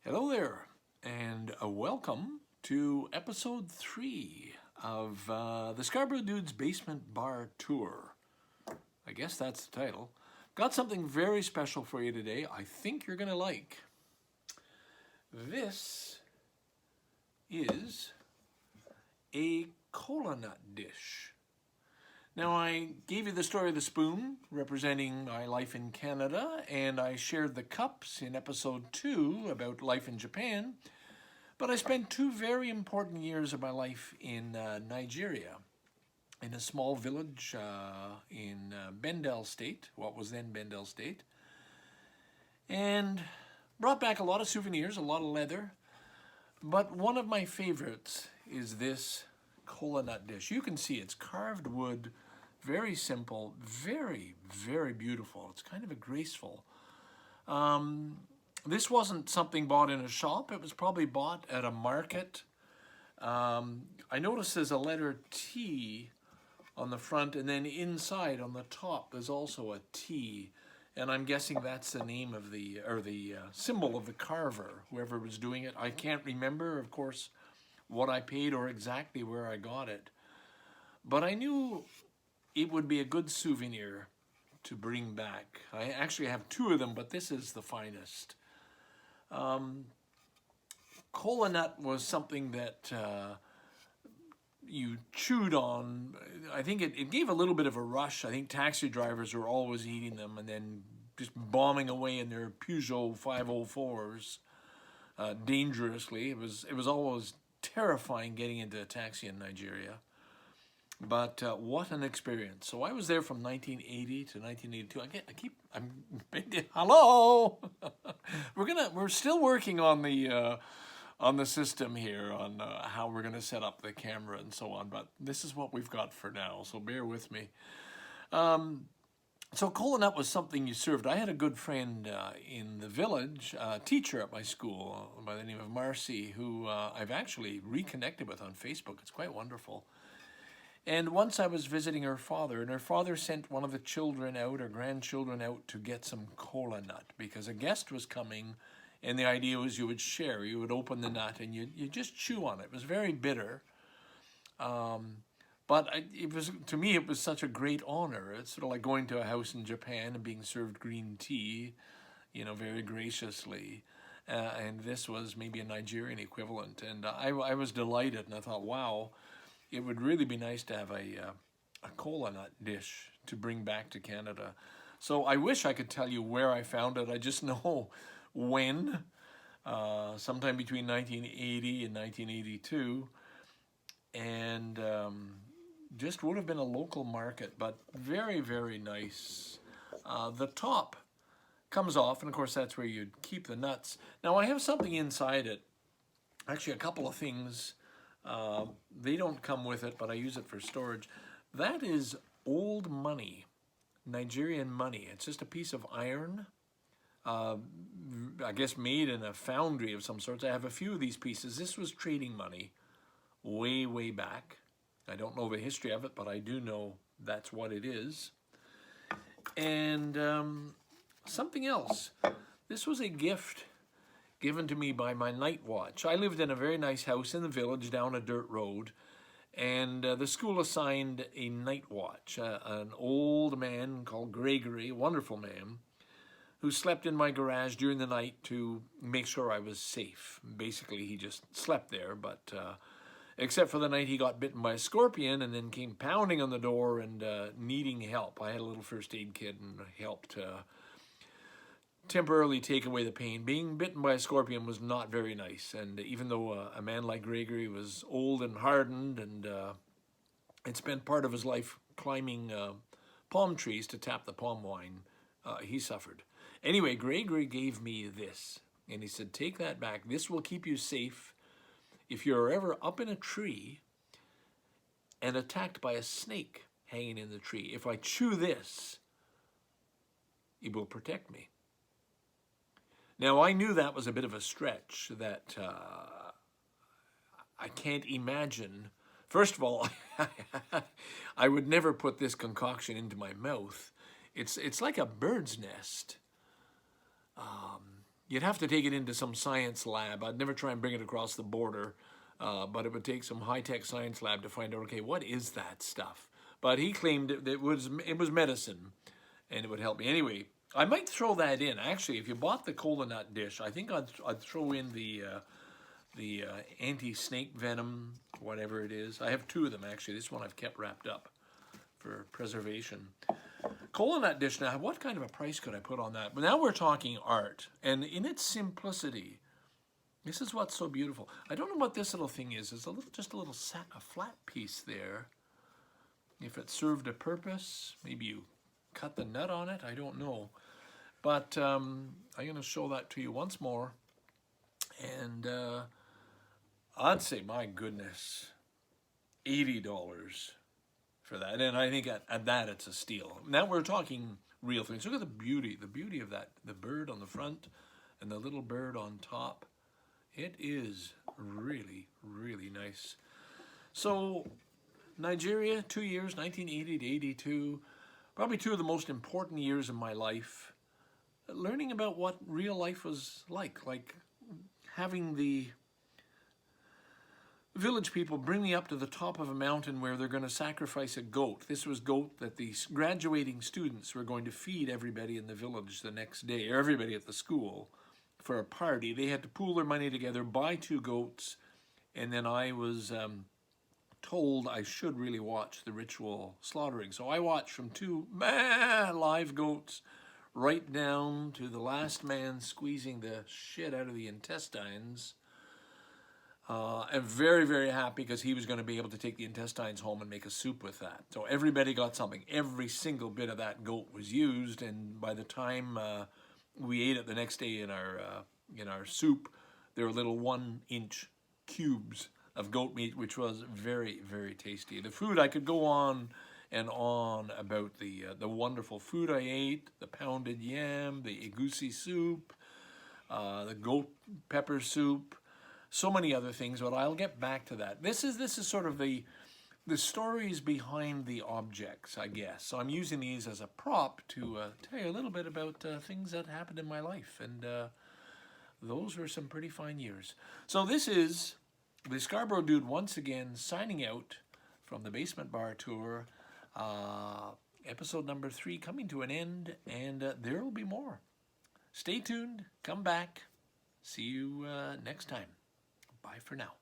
Hello there, and welcome to episode 3 of the Scarborough Dude's Basement Bar Tour. I guess that's the title. Got something very special for you today I think you're going to like. This is a Kolanut dish. Now, I gave you the story of the spoon, representing my life in Canada, and I shared the cups in episode 2 about life in Japan, but I spent 2 very important years of my life in Nigeria, in a small village in Bendel State, what was then Bendel State, and brought back a lot of souvenirs, a lot of leather, but one of my favorites is this Kolanut dish. You can see it's carved wood, very simple, very, very beautiful. It's kind of a graceful. This wasn't something bought in a shop. It was probably bought at a market. I noticed there's a letter T on the front, and then inside on the top there's also a T. And I'm guessing that's the name of the symbol of the carver, whoever was doing it. I can't remember, of course, what I paid or exactly where I got it. But I knew it would be a good souvenir to bring back. I actually have 2 of them, but this is the finest. Kolanut was something that you chewed on. I think it gave a little bit of a rush. I think taxi drivers were always eating them and then just bombing away in their Peugeot 504s dangerously. It was always terrifying getting into a taxi in Nigeria. But what an experience. So I was there from 1980 to 1982. Hello! We're still working on the system here, on how we're gonna set up the camera and so on, but this is what we've got for now, so bear with me. So Kolanut was something you served. I had a good friend in the village, a teacher at my school by the name of Marcy, who I've actually reconnected with on Facebook. It's quite wonderful. And once I was visiting her father, and her father sent one of the children out, or grandchildren out, to get some Kolanut, because a guest was coming, and the idea was you would share. You would open the nut, and you just chew on it. It was very bitter. But to me, it was such a great honor. It's sort of like going to a house in Japan and being served green tea, very graciously. And this was maybe a Nigerian equivalent. And I was delighted, and I thought, wow, it would really be nice to have a Kolanut dish to bring back to Canada. So I wish I could tell you where I found it. I just know when, sometime between 1980 and 1982. And just would have been a local market, but very, very nice. The top comes off, and of course that's where you'd keep the nuts. Now I have something inside it, actually a couple of things. They don't come with it, but I use it for storage. That is old money, Nigerian money. It's just a piece of iron, I guess made in a foundry of some sorts. I have a few of these pieces. This was trading money way, way back. I don't know the history of it, but I do know that's what it is. And something else. This was a gift given to me by my night watch. I lived in a very nice house in the village down a dirt road, and the school assigned a night watch, an old man called Gregory, a wonderful man, who slept in my garage during the night to make sure I was safe. Basically, he just slept there, but except for the night he got bitten by a scorpion and then came pounding on the door and needing help. I had a little first aid kit and helped temporarily take away the pain. Being bitten by a scorpion was not very nice, and even though a man like Gregory was old and hardened and had spent part of his life climbing palm trees to tap the palm wine, he suffered. Anyway, Gregory gave me this, and he said, take that back. This will keep you safe if you're ever up in a tree and attacked by a snake hanging in the tree. If I chew this, it will protect me. Now, I knew that was a bit of a stretch, that I can't imagine. First of all, I would never put this concoction into my mouth. It's like a bird's nest. you'd have to take it into some science lab. I'd never try and bring it across the border, but it would take some high-tech science lab to find out, okay, what is that stuff? But he claimed it was medicine, and it would help me. Anyway, I might throw that in. Actually, if you bought the Kolanut dish, I think I'd throw in the anti-snake venom, whatever it is. I have 2 of them, actually. This one I've kept wrapped up for preservation. Kolanut dish, now, what kind of a price could I put on that? But now we're talking art, and in its simplicity, this is what's so beautiful. I don't know what this little thing is. It's just a flat piece there. If it served a purpose, maybe you cut the nut on it, I don't know. But I'm going to show that to you once more. And I'd say, my goodness, $80 for that. And I think at that it's a steal. Now we're talking real things. Look at the beauty of that. The bird on the front and the little bird on top. It is really, really nice. So Nigeria, 2 years, 1980 to 82, probably 2 of the most important years of my life. Learning about what real life was like having the village people bring me up to the top of a mountain where they're going to sacrifice a goat. This was goat that the graduating students were going to feed everybody in the village the next day, or everybody at the school, for a party. They had to pool their money together, buy 2 goats, and then I was told I should really watch the ritual slaughtering. So I watched from 2 live goats right down to the last man squeezing the shit out of the intestines. I'm very, very happy because he was going to be able to take the intestines home and make a soup with that. So everybody got something. Every single bit of that goat was used, and by the time we ate it the next day in our soup, there were little 1-inch cubes of goat meat, which was very, very tasty. The food, I could go on and on about the wonderful food I ate, the pounded yam, the egusi soup, the goat pepper soup, so many other things, but I'll get back to that. This is sort of the stories behind the objects, I guess. So I'm using these as a prop to tell you a little bit about things that happened in my life, and those were some pretty fine years. So this is the Scarborough Dude once again signing out from the Basement Bar Tour. Episode number 3 coming to an end, and there will be more. Stay tuned. Come back. See you next time. Bye for now.